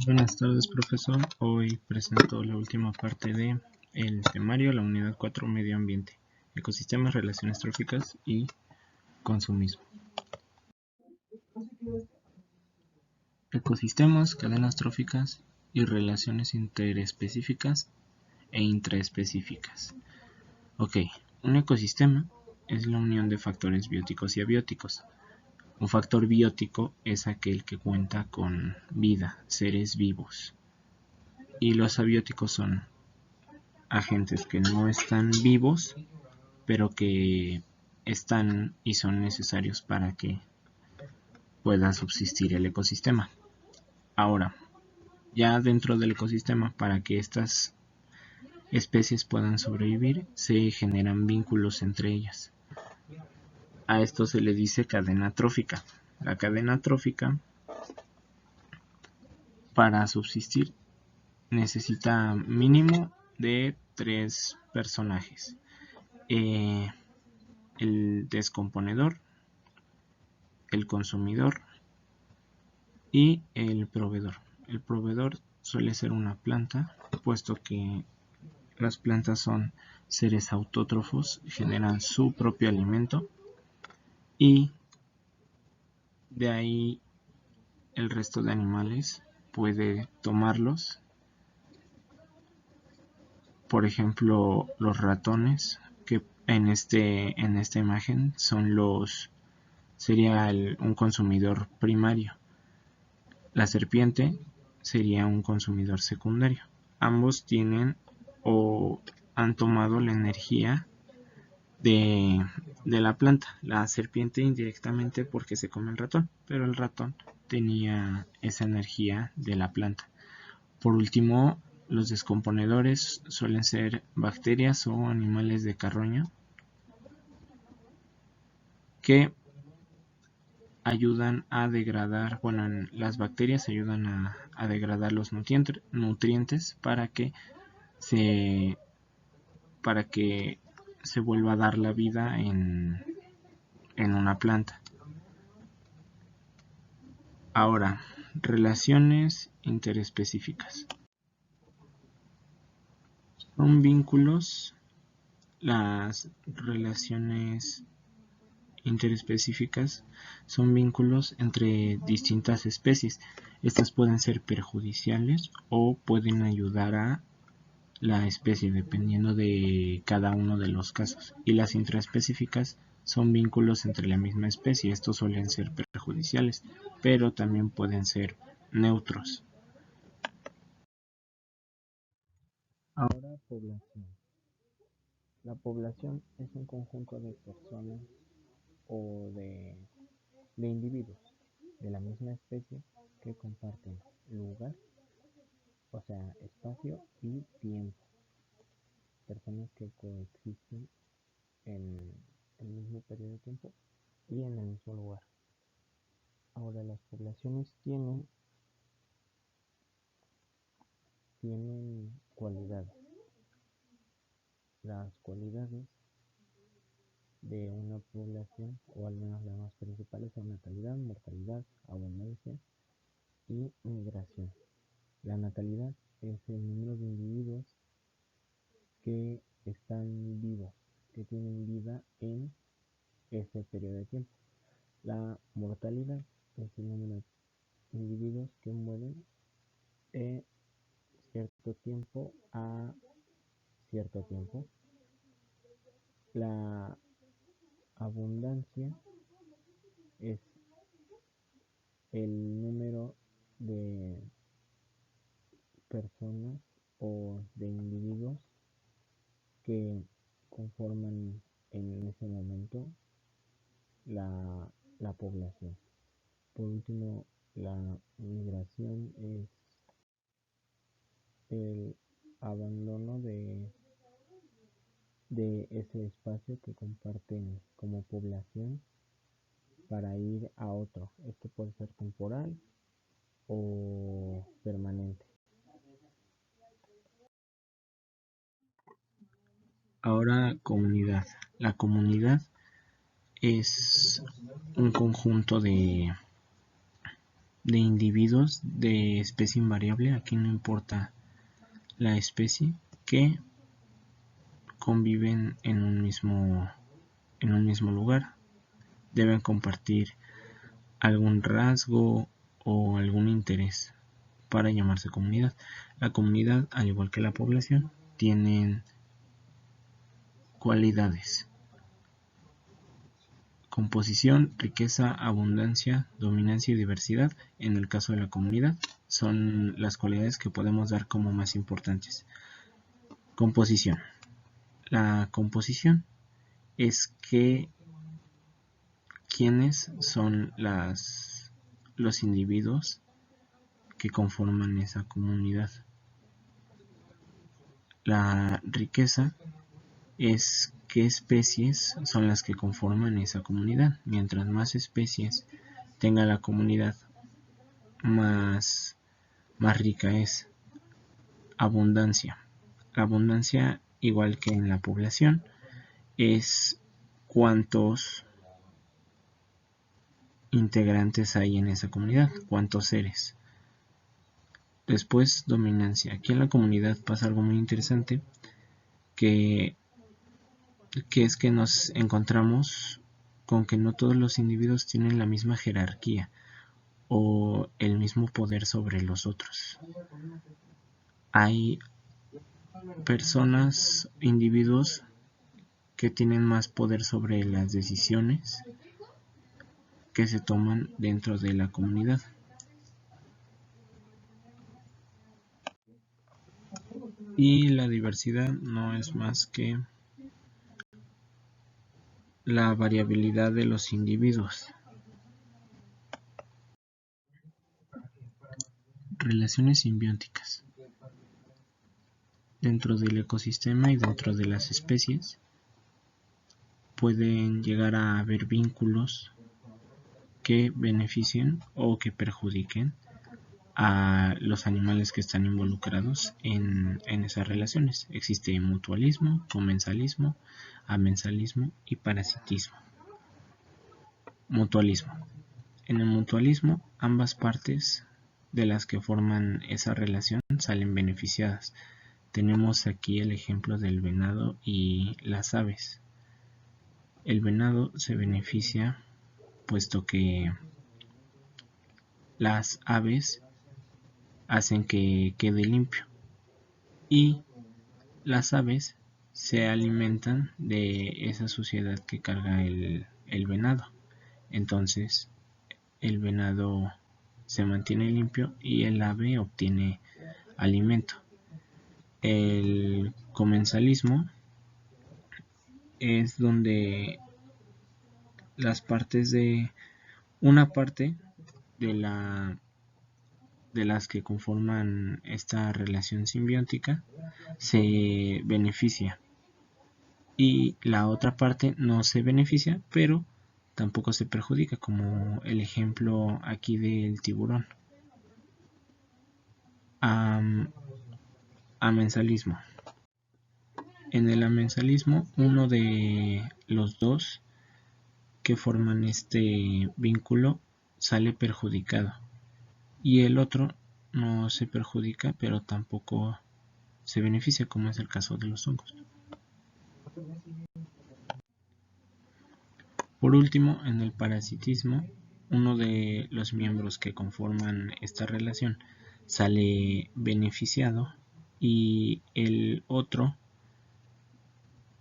Buenas tardes, profesor. Hoy presento la última parte de el temario, la unidad 4, medio ambiente, ecosistemas, relaciones tróficas y consumismo. Ecosistemas, cadenas tróficas y relaciones interespecíficas e intraespecíficas. Ok, un ecosistema es la unión de factores bióticos y abióticos. Un factor biótico es aquel que cuenta con vida, seres vivos. Y los abióticos son agentes que no están vivos, pero que están y son necesarios para que pueda subsistir el ecosistema. Ahora, ya dentro del ecosistema, para que estas especies puedan sobrevivir, se generan vínculos entre ellas. A esto se le dice cadena trófica. La cadena trófica, para subsistir, necesita mínimo de 3 personajes. El descomponedor, el consumidor y el proveedor. El proveedor suele ser una planta, puesto que las plantas son seres autótrofos, generan su propio alimento y de ahí el resto de animales puede tomarlos. Por ejemplo, los ratones, que en esta imagen son sería un consumidor primario. La serpiente sería un consumidor secundario. Ambos tienen o han tomado la energía de la planta. La serpiente indirectamente porque se come el ratón, pero el ratón tenía esa energía de la planta. Por último, los descomponedores suelen ser bacterias o animales de carroña que ayudan a degradar, las bacterias ayudan a degradar los nutrientes para que se vuelva a dar la vida en una planta. Ahora, relaciones interespecíficas. Son vínculos. Las relaciones interespecíficas son vínculos entre distintas especies. Estas pueden ser perjudiciales o pueden ayudar a la especie dependiendo de cada uno de los casos. Y las intraespecíficas son vínculos entre la misma especie. Estos suelen ser perjudiciales, pero también pueden ser neutros. Ahora, población. La población es un conjunto de personas o de individuos de la misma especie que comparten lugar, o sea, espacio y tiempo. Personas que coexisten en el mismo periodo de tiempo y en el mismo lugar. Ahora, las poblaciones tienen cualidades. Las cualidades de una población, o al menos las más principales, son natalidad, mortalidad, abundancia y migración. La natalidad es el número de individuos que están vivos, que tienen vida en ese periodo de tiempo. La mortalidad es el número de individuos que mueren de cierto tiempo a cierto tiempo. La abundancia es el número de personas o de individuos que conforman en ese momento la población. Por último, la migración es el abandono de ese espacio que comparten como población para ir a otro. Esto puede ser temporal o permanente. Ahora, comunidad. La comunidad es un conjunto de de individuos de especie invariable, aquí no importa la especie, que conviven en un mismo lugar. Deben compartir algún rasgo o algún interés para llamarse comunidad. La comunidad, al igual que la población, tienen cualidades: composición, riqueza, abundancia, dominancia y diversidad. En el caso de la comunidad, son las cualidades que podemos dar como más importantes. Composición. La composición es que quiénes son los individuos que conforman esa comunidad. La riqueza es qué especies son las que conforman esa comunidad. Mientras más especies tenga la comunidad, más rica es. Abundancia. La abundancia, igual que en la población, es cuántos integrantes hay en esa comunidad, cuántos seres. Después, dominancia. Aquí en la comunidad pasa algo muy interesante, que es que nos encontramos con que no todos los individuos tienen la misma jerarquía o el mismo poder sobre los otros. Hay personas, individuos que tienen más poder sobre las decisiones que se toman dentro de la comunidad. Y la diversidad no es más que la variabilidad de los individuos. Relaciones simbióticas. Dentro del ecosistema y dentro de las especies pueden llegar a haber vínculos que beneficien o que perjudiquen a los animales que están involucrados en esas relaciones. Existe mutualismo, comensalismo, amensalismo y parasitismo. Mutualismo. En el mutualismo, ambas partes de las que forman esa relación salen beneficiadas. Tenemos aquí el ejemplo del venado y las aves. El venado se beneficia puesto que las aves hacen que quede limpio y las aves se alimentan de esa suciedad que carga el venado. Entonces el venado se mantiene limpio y el ave obtiene alimento. El comensalismo es donde las partes de una parte de las que conforman esta relación simbiótica se beneficia y la otra parte no se beneficia, pero tampoco se perjudica, como el ejemplo aquí del tiburón. Amensalismo. En el amensalismo, uno de los dos que forman este vínculo sale perjudicado y el otro no se perjudica, pero tampoco se beneficia, como es el caso de los hongos. Por último, en el parasitismo, uno de los miembros que conforman esta relación sale beneficiado y el otro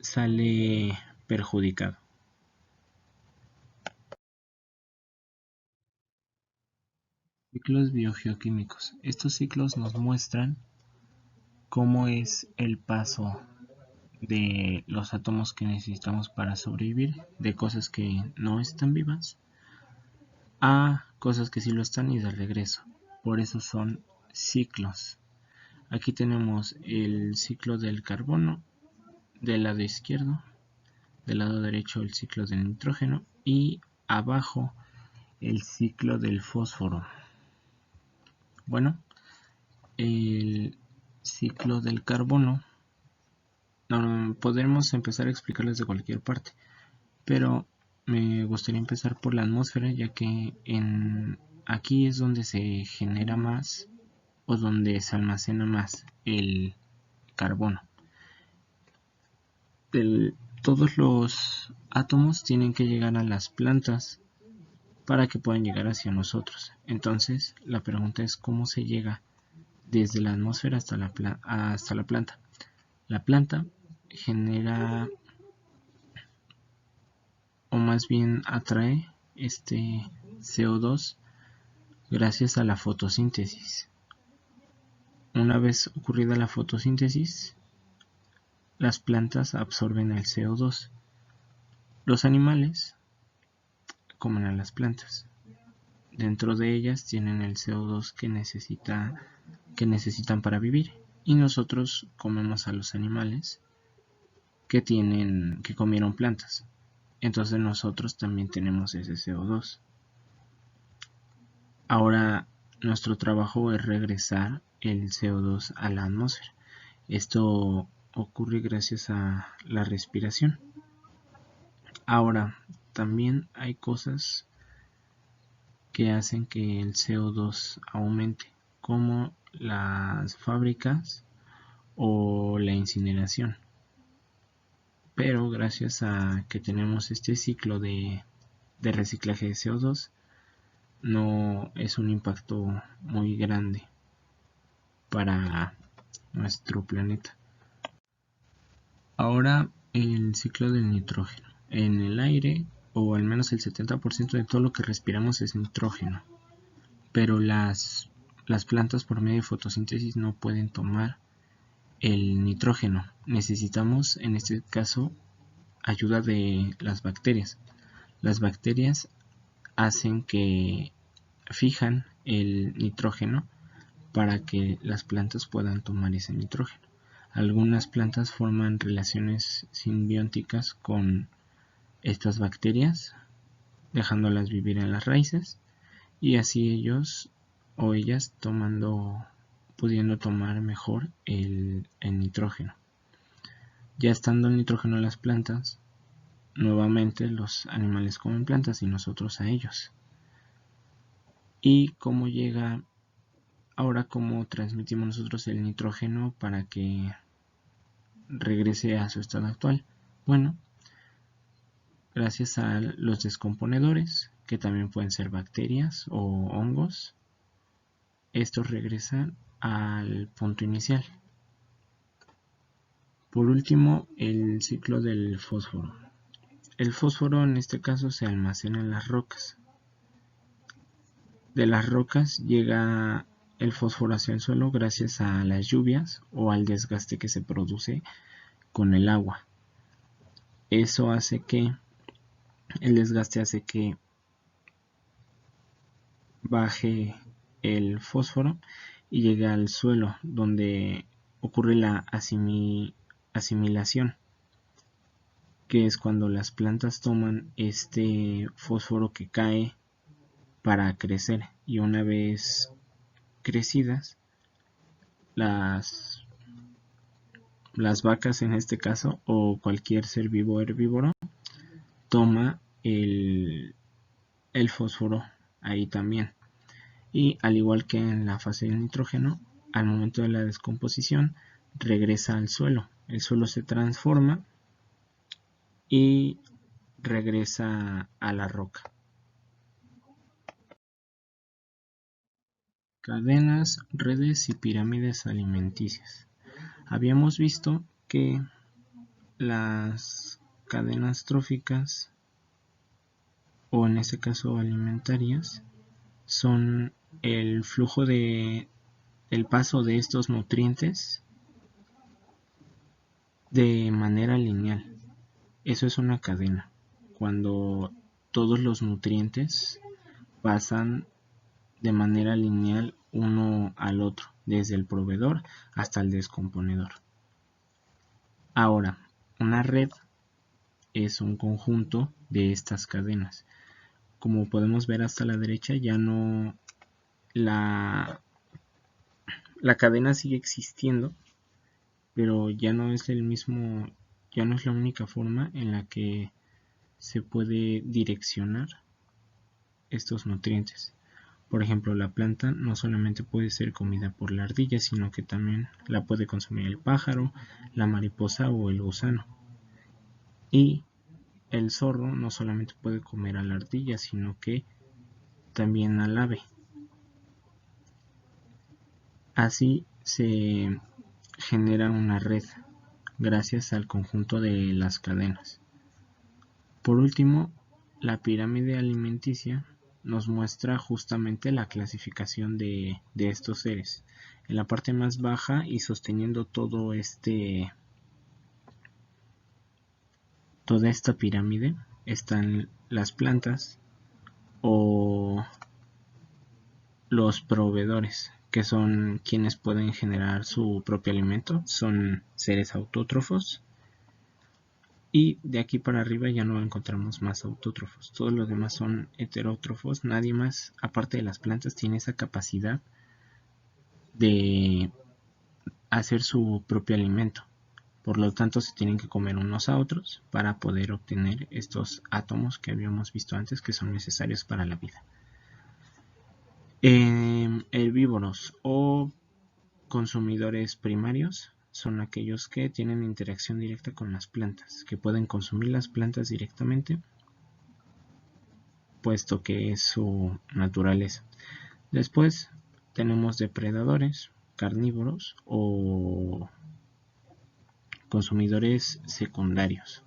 sale perjudicado. Ciclos biogeoquímicos. Estos ciclos nos muestran cómo es el paso de los átomos que necesitamos para sobrevivir, de cosas que no están vivas a cosas que sí lo están y de regreso. Por eso son ciclos. Aquí tenemos el ciclo del carbono del lado izquierdo, del lado derecho el ciclo del nitrógeno y abajo el ciclo del fósforo. Bueno, el ciclo del carbono podremos empezar a explicarles de cualquier parte, pero me gustaría empezar por la atmósfera, ya que en aquí es donde se genera más o donde se almacena más el carbono. Todos los átomos tienen que llegar a las plantas para que puedan llegar hacia nosotros. Entonces, la pregunta es cómo se llega desde la atmósfera hasta la planta. La planta genera, o más bien atrae, este CO2 gracias a la fotosíntesis. Una vez ocurrida la fotosíntesis, las plantas absorben el CO2. Los animales comen a las plantas. Dentro de ellas tienen el CO2 que necesitan para vivir. Y nosotros comemos a los animales que comieron plantas. Entonces nosotros también tenemos ese CO2. Ahora nuestro trabajo es regresar el CO2 a la atmósfera. Esto ocurre gracias a la respiración. Ahora, también hay cosas que hacen que el CO2 aumente, como las fábricas o la incineración. Pero gracias a que tenemos este ciclo de reciclaje de CO2, no es un impacto muy grande para nuestro planeta. Ahora, el ciclo del nitrógeno. En el aire, o al menos el 70% de todo lo que respiramos es nitrógeno, pero las plantas por medio de fotosíntesis no pueden tomar el nitrógeno. Necesitamos, en este caso, ayuda de las bacterias. Las bacterias hacen que fijan el nitrógeno para que las plantas puedan tomar ese nitrógeno. Algunas plantas forman relaciones simbióticas con estas bacterias, dejándolas vivir en las raíces, y así ellos o ellas pudiendo tomar mejor el nitrógeno. Ya estando el nitrógeno en las plantas, nuevamente los animales comen plantas y nosotros a ellos. ¿Y cómo llega ahora, cómo transmitimos nosotros el nitrógeno para que regrese a su estado actual? Bueno, gracias a los descomponedores, que también pueden ser bacterias o hongos. Estos regresan al punto inicial. Por último, el ciclo del fósforo. El fósforo en este caso se almacena en las rocas. De las rocas llega el fósforo hacia el suelo gracias a las lluvias o al desgaste que se produce con el agua. Eso hace que el desgaste hace que baje el fósforo y llegue al suelo, donde ocurre la asimilación, que es cuando las plantas toman este fósforo que cae para crecer, y una vez crecidas, las vacas en este caso, o cualquier ser vivo herbívoro, toma el fósforo ahí también. Y al igual que en la fase del nitrógeno, al momento de la descomposición regresa al suelo. El suelo se transforma y regresa a la roca. Cadenas, redes y pirámides alimenticias. Habíamos visto que las cadenas tróficas, o en este caso alimentarias, son el flujo el paso de estos nutrientes de manera lineal. Eso es una cadena, cuando todos los nutrientes pasan de manera lineal uno al otro, desde el proveedor hasta el descomponedor. Ahora, una red es un conjunto de estas cadenas. Como podemos ver hasta la derecha, ya no la cadena sigue existiendo, pero ya no es la única forma en la que se puede direccionar estos nutrientes. Por ejemplo, la planta no solamente puede ser comida por la ardilla, sino que también la puede consumir el pájaro, la mariposa o el gusano. Y el zorro no solamente puede comer a la ardilla, sino que también al ave. Así se genera una red gracias al conjunto de las cadenas. Por último, la pirámide alimenticia nos muestra justamente la clasificación de estos seres. En la parte más baja y sosteniendo toda esta pirámide están las plantas o los proveedores, que son quienes pueden generar su propio alimento, son seres autótrofos. Y de aquí para arriba ya no encontramos más autótrofos. Todos los demás son heterótrofos. Nadie más, aparte de las plantas, tiene esa capacidad de hacer su propio alimento. Por lo tanto, se tienen que comer unos a otros para poder obtener estos átomos que habíamos visto antes que son necesarios para la vida. Herbívoros o consumidores primarios son aquellos que tienen interacción directa con las plantas, que pueden consumir las plantas directamente, puesto que es su naturaleza. Después tenemos depredadores, carnívoros o consumidores secundarios.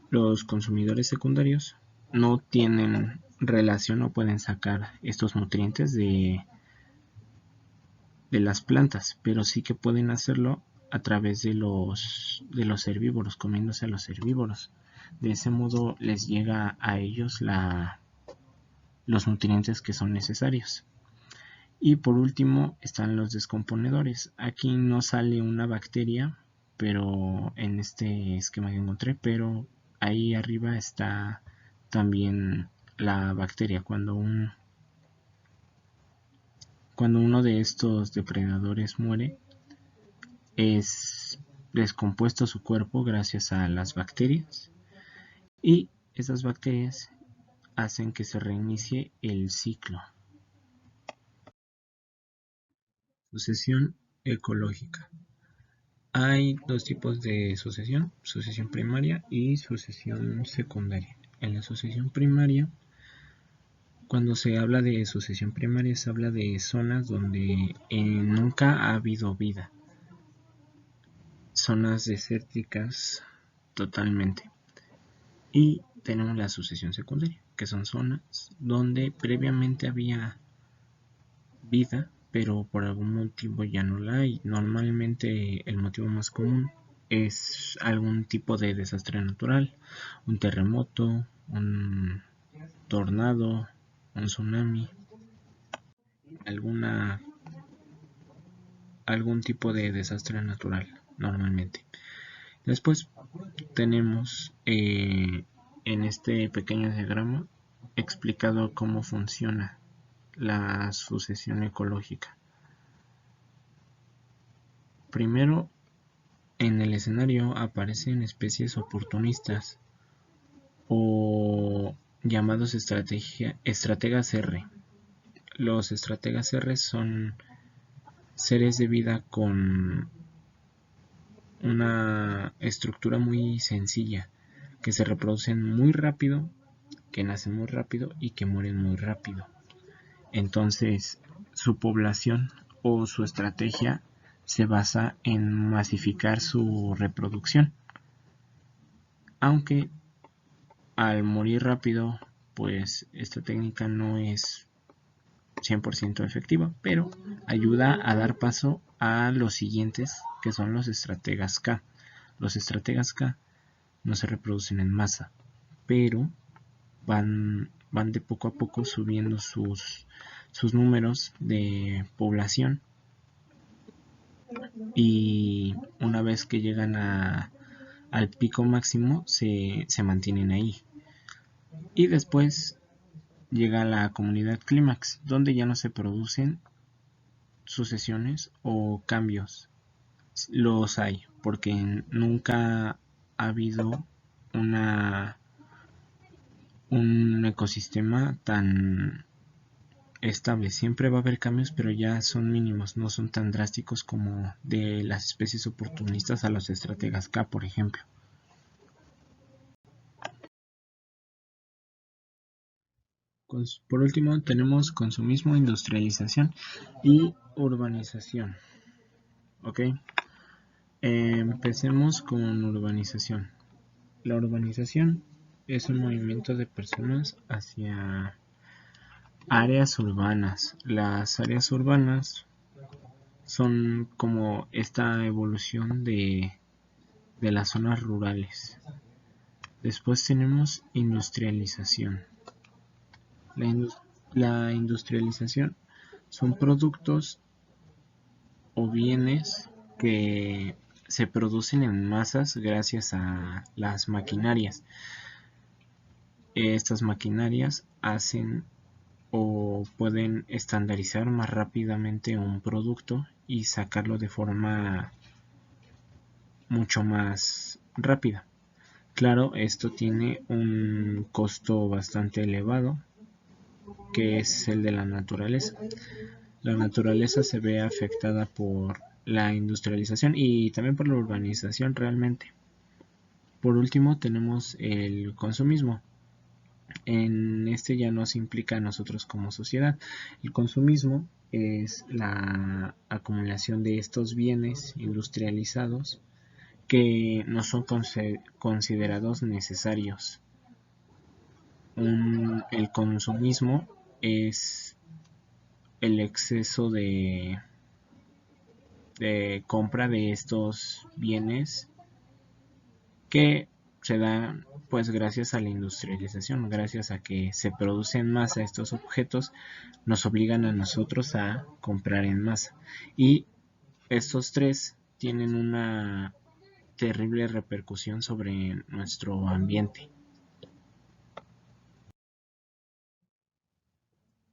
Los consumidores secundarios no tienen relación o pueden sacar estos nutrientes de las plantas, pero sí que pueden hacerlo a través de los herbívoros, comiéndose a los herbívoros. De ese modo les llega a ellos los nutrientes que son necesarios. Y por último están los descomponedores. Aquí no sale una bacteria, pero en este esquema que encontré, pero ahí arriba está también la bacteria. Cuando uno de estos depredadores muere, es descompuesto su cuerpo gracias a las bacterias, y esas bacterias hacen que se reinicie el ciclo. Sucesión ecológica. Hay dos tipos de sucesión primaria y sucesión secundaria. En la sucesión primaria, cuando se habla de sucesión primaria, se habla de zonas donde nunca ha habido vida. Zonas desérticas totalmente. Y tenemos la sucesión secundaria, que son zonas donde previamente había vida, pero por algún motivo ya no la hay. Normalmente el motivo más común es algún tipo de desastre natural, un terremoto, un tornado, un tsunami, algún tipo de desastre natural normalmente. Después tenemos en este pequeño diagrama explicado cómo funciona la sucesión ecológica. Primero, en el escenario aparecen especies oportunistas o llamados estrategas R. Los estrategas R son seres de vida con una estructura muy sencilla, que se reproducen muy rápido, que nacen muy rápido y que mueren muy rápido. Entonces, su población o su estrategia se basa en masificar su reproducción. Aunque al morir rápido, pues esta técnica no es 100% efectiva, pero ayuda a dar paso a los siguientes, que son los estrategas K. Los estrategas K no se reproducen en masa, pero van de poco a poco subiendo sus números de población, y una vez que llegan al pico máximo se mantienen ahí, y después llega la comunidad clímax, donde ya no se producen sucesiones o cambios. Los hay porque nunca ha habido un ecosistema tan estable. Siempre va a haber cambios, pero ya son mínimos, no son tan drásticos como de las especies oportunistas a los estrategas K, por ejemplo. Por último, tenemos consumismo, industrialización y urbanización. ¿Ok? Empecemos con urbanización. La urbanización es un movimiento de personas hacia áreas urbanas. Las áreas urbanas son como esta evolución de las zonas rurales. Después tenemos industrialización. La industrialización son productos o bienes que se producen en masas gracias a las maquinarias. Estas maquinarias hacen o pueden estandarizar más rápidamente un producto y sacarlo de forma mucho más rápida. Claro, esto tiene un costo bastante elevado, que es el de la naturaleza. La naturaleza se ve afectada por la industrialización y también por la urbanización realmente. Por último tenemos el consumismo. En este ya nos implica a nosotros como sociedad. El consumismo es la acumulación de estos bienes industrializados que no son considerados necesarios. El consumismo es el exceso de compra de estos bienes que se dan pues gracias a la industrialización, gracias a que se producen en masa estos objetos, nos obligan a nosotros a comprar en masa. Y estos tres tienen una terrible repercusión sobre nuestro ambiente.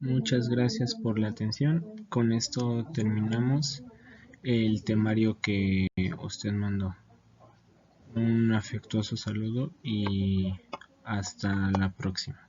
Muchas gracias por la atención. Con esto terminamos el temario que usted mandó. Un afectuoso saludo y hasta la próxima.